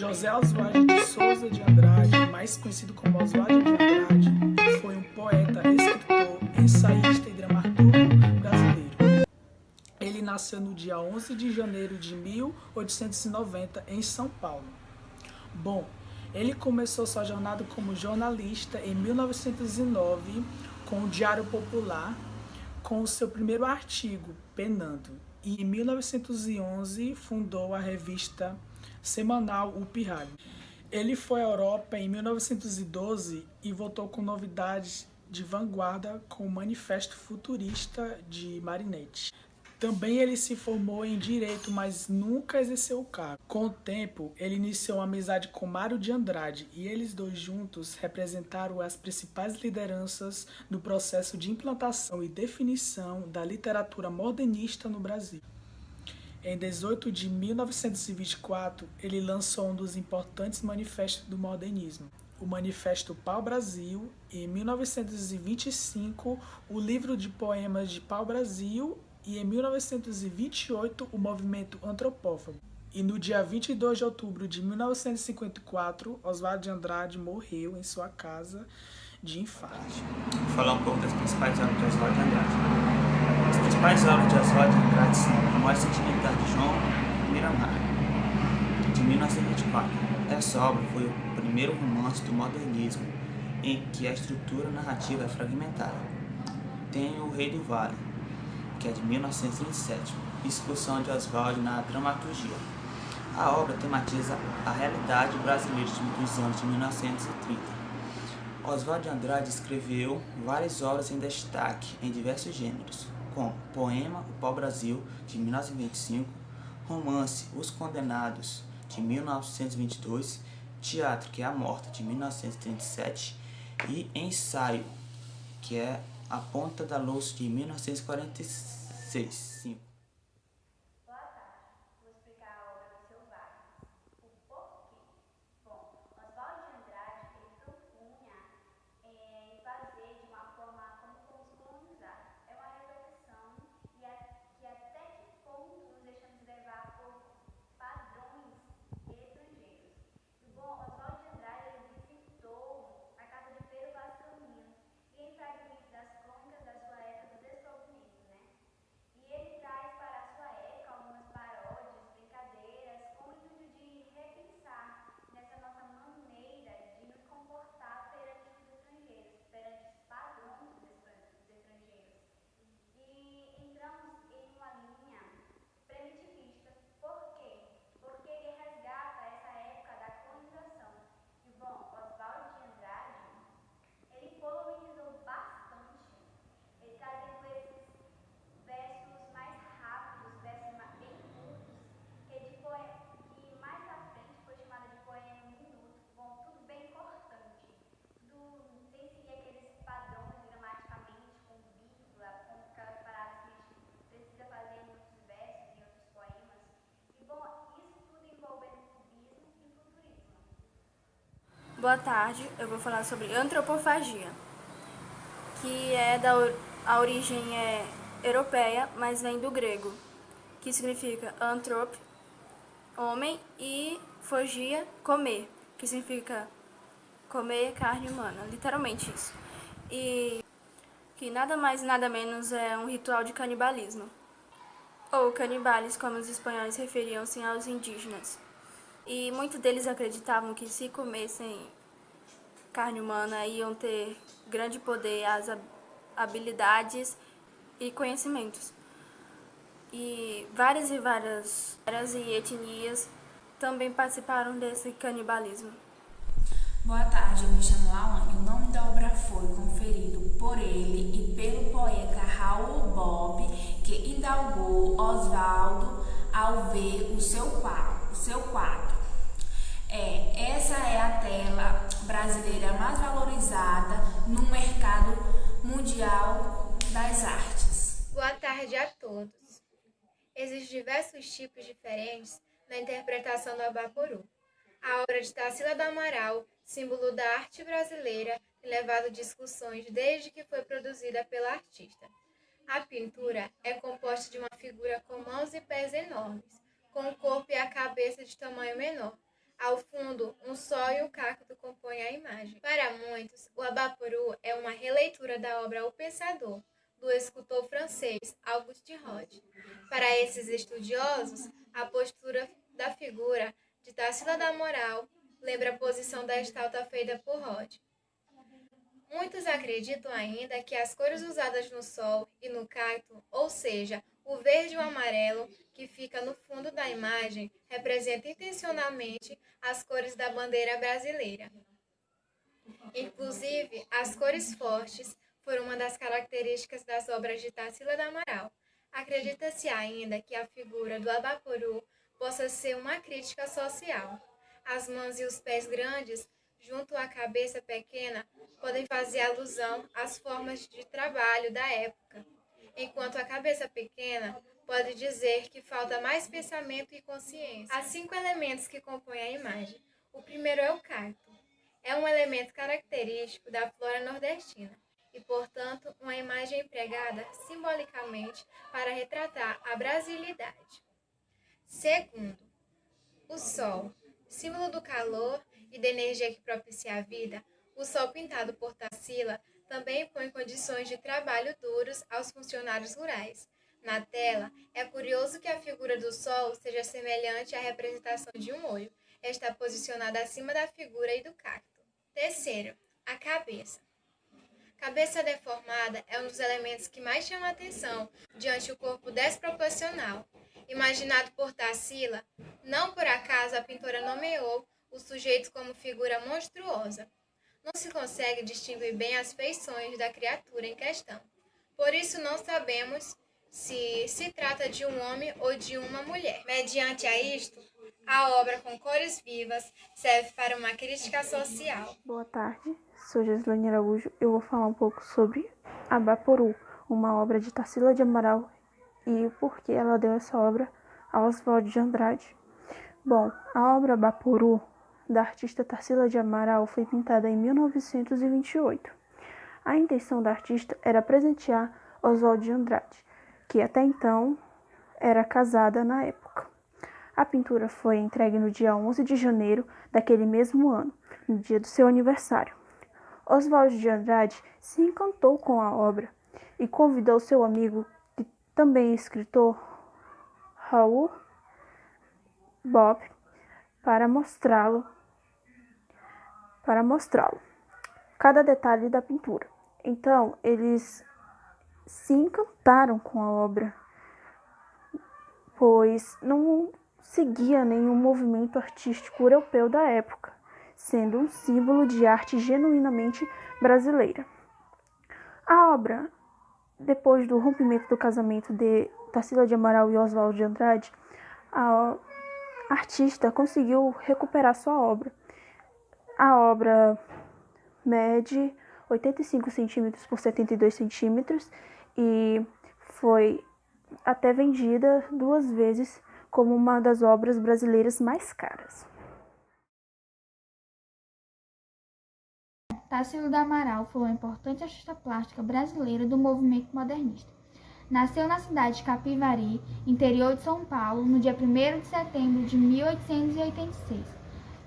José Oswald de Souza de Andrade, mais conhecido como Oswald de Andrade, foi um poeta, escritor, ensaísta e dramaturgo brasileiro. Ele nasceu no dia 11 de janeiro de 1890 em São Paulo. Bom, ele começou sua jornada como jornalista em 1909 com o Diário Popular, com o seu primeiro artigo, Penando. E em 1911 fundou a revista semanal O Pirralho. Ele foi à Europa em 1912 e voltou com novidades de vanguarda com o Manifesto Futurista de Marinetti. Também ele se formou em Direito, mas nunca exerceu o cargo. Com o tempo, ele iniciou uma amizade com Mário de Andrade e eles dois juntos representaram as principais lideranças no processo de implantação e definição da literatura modernista no Brasil. Em 18 de 1924, ele lançou um dos importantes manifestos do modernismo, o Manifesto Pau-Brasil, e em 1925, o livro de poemas de Pau-Brasil, e em 1928, o movimento antropófago. E no dia 22 de outubro de 1954, Oswald de Andrade morreu em sua casa de infarto. Vou falar um pouco das principais obras de Oswald de Andrade. As principais obras de Oswald de Andrade são Memórias Sentimentais de João Miramar, de 1924. Essa obra foi o primeiro romance do modernismo em que a estrutura narrativa é fragmentada. Tem O Rei do Vale, que é de 1937, excursão de Oswald na dramaturgia. A obra tematiza a realidade brasileira dos anos de 1930. Oswald de Andrade escreveu várias obras em destaque em diversos gêneros, como poema O Pau-Brasil, de 1925, romance Os Condenados, de 1922, teatro, que é A Morta, de 1937, e ensaio, que é A Ponta da Luz, de 1946. Boa tarde, vou explicar a obra do seu Vargas. O porquê? Bom, Oswald de Andrade ele propunha em fazer de uma forma como fomos colonizados. É uma reflexão que até que ponto nos deixamos levar por padrões estrangeiros. E bom, Oswald de Andrade ele visitou a casa de Pedro Vaz Caminha e em fragmentos das crônicas da sua época do descobrimento, né? E ele traz para a sua época algumas paródias, brincadeiras, com o intuito de repensar nessa nossa maneira de nos comportar perante os estrangeiros, perante os padrões dos estrangeiros. E entramos em uma linha primitivista. Por quê? Porque ele resgata essa época da colonização. E bom, Oswald de Andrade, ele colonizou bastante, ele trazendo esses versos mais rápidos, versos bem curtos, que mais à frente foi chamada de poema minuto. Bom, tudo bem cortante, tudo sem seguir aqueles padrões gramaticamente, com vírgula, com aquelas palavras que a gente precisa fazer em outros versos, em outros poemas. E bom, isso tudo envolvendo cubismo e futurismo. Boa tarde, eu vou falar sobre antropofagia, que a origem é europeia, mas vem do grego, que significa antrop, homem, e fagia, comer, que significa comer carne humana, literalmente isso. E que nada mais e nada menos é um ritual de canibalismo, ou canibales, como os espanhóis referiam-se aos indígenas. E muitos deles acreditavam que se comessem carne humana iam ter grande poder, as habilidades e conhecimentos. E várias eras e etnias também participaram desse canibalismo. Boa tarde, eu me chamo Lawane. O nome da obra foi conferido por ele e pelo poeta Raul Bob, que indagou Oswaldo ao ver o seu quadro. Essa é a tela brasileira mais valorizada no mercado mundial das artes. Boa tarde a todos. Existem diversos tipos diferentes na interpretação do Abaporu. A obra de Tarsila do Amaral, símbolo da arte brasileira, tem levado discussões desde que foi produzida pela artista. A pintura é composta de uma figura com mãos e pés enormes, com o corpo e a cabeça de tamanho menor. Ao fundo, um sol e um cacto compõem a imagem. Para muitos, o Abaporu é uma releitura da obra O Pensador, do escultor francês Auguste Rodin. Para esses estudiosos, a postura da figura de Tarsila da Moral lembra a posição da estátua feita por Rodin. Muitos acreditam ainda que as cores usadas no sol e no cacto, ou seja, o verde e o amarelo, que fica no fundo da imagem, representam intencionalmente as cores da bandeira brasileira. Inclusive, as cores fortes foram uma das características das obras de Tarsila da Amaral. Acredita-se ainda que a figura do Abaporu possa ser uma crítica social. As mãos e os pés grandes, junto à cabeça pequena, podem fazer alusão às formas de trabalho da época, enquanto a cabeça pequena pode dizer que falta mais pensamento e consciência. Há 5 elementos que compõem a imagem. O primeiro é o cacto. É um elemento característico da flora nordestina e, portanto, uma imagem empregada simbolicamente para retratar a brasilidade. Segundo, o sol. Símbolo do calor e da energia que propicia a vida, o sol pintado por Tarsila também põe condições de trabalho duros aos funcionários rurais. Na tela, é curioso que a figura do sol seja semelhante à representação de um olho. Está posicionada acima da figura e do cacto. Terceiro, a cabeça. Cabeça deformada é um dos elementos que mais chama a atenção diante do corpo desproporcional. Imaginado por Tarsila, não por acaso a pintora nomeou o sujeito como figura monstruosa. Não se consegue distinguir bem as feições da criatura em questão. Por isso não sabemos se se trata de um homem ou de uma mulher. Mediante a isto, a obra com cores vivas serve para uma crítica social. Boa tarde, sou Gislaine Araújo. Eu vou falar um pouco sobre Abaporu, uma obra de Tarsila de Amaral e o porquê ela deu essa obra a Oswald de Andrade. Bom, a obra Abaporu, da artista Tarsila de Amaral, foi pintada em 1928. A intenção da artista era presentear Oswald de Andrade, que até então era casada na época. A pintura foi entregue no dia 11 de janeiro daquele mesmo ano, no dia do seu aniversário. Oswald de Andrade se encantou com a obra e convidou seu amigo, que também é escritor, Raul Bob, para mostrá-lo cada detalhe da pintura. Então, eles se encantaram com a obra, pois não seguia nenhum movimento artístico europeu da época, sendo um símbolo de arte genuinamente brasileira. A obra, depois do rompimento do casamento de Tarsila de Amaral e Oswald de Andrade, a artista conseguiu recuperar sua obra. A obra mede 85 centímetros por 72 centímetros e foi até vendida 2 vezes como uma das obras brasileiras mais caras. Tarsila do Amaral foi uma importante artista plástica brasileira do movimento modernista. Nasceu na cidade de Capivari, interior de São Paulo, no dia 1º de setembro de 1886.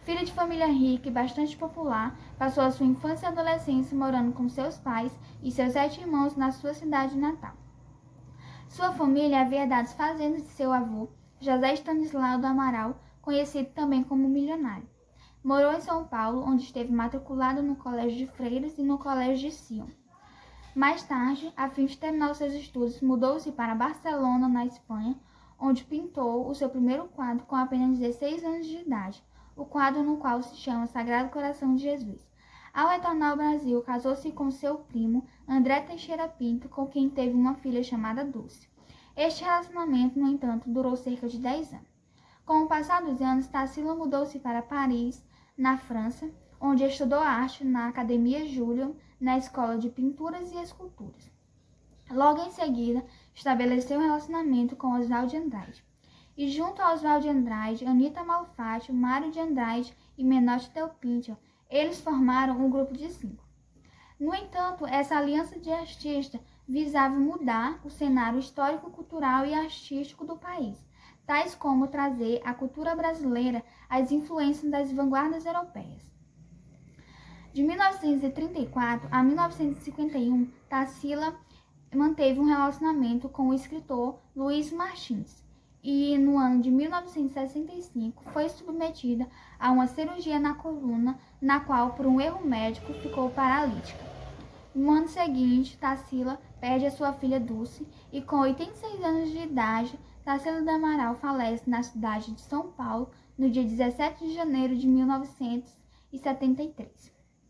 Filha de família rica e bastante popular, passou a sua infância e adolescência morando com seus pais e seus 7 irmãos na sua cidade natal. Sua família havia herdado as fazendas de seu avô, José Stanislau do Amaral, conhecido também como milionário. Morou em São Paulo, onde esteve matriculado no Colégio de Freiras e no Colégio de Sion. Mais tarde, a fim de terminar os seus estudos, mudou-se para Barcelona, na Espanha, onde pintou o seu primeiro quadro com apenas 16 anos de idade, o quadro no qual se chama Sagrado Coração de Jesus. Ao retornar ao Brasil, casou-se com seu primo, André Teixeira Pinto, com quem teve uma filha chamada Dulce. Este relacionamento, no entanto, durou cerca de 10 anos. Com o passar dos anos, Tarsila mudou-se para Paris, na França, onde estudou arte na Academia Julian, na Escola de Pinturas e Esculturas. Logo em seguida, estabeleceu um relacionamento com Oswald de Andrade. E junto a Oswald de Andrade, Anita Malfatti, Mário de Andrade e Menotti Del Pinto, eles formaram um grupo de 5. No entanto, essa aliança de artistas visava mudar o cenário histórico, cultural e artístico do país. tais como trazer à cultura brasileira as influências das vanguardas europeias. De 1934 a 1951, Tarsila manteve um relacionamento com o escritor Luiz Martins e, no ano de 1965, foi submetida a uma cirurgia na coluna, na qual, por um erro médico, ficou paralítica. No ano seguinte, Tarsila perde a sua filha Dulce e, com 86 anos de idade, Tarsila do Amaral falece na cidade de São Paulo no dia 17 de janeiro de 1973.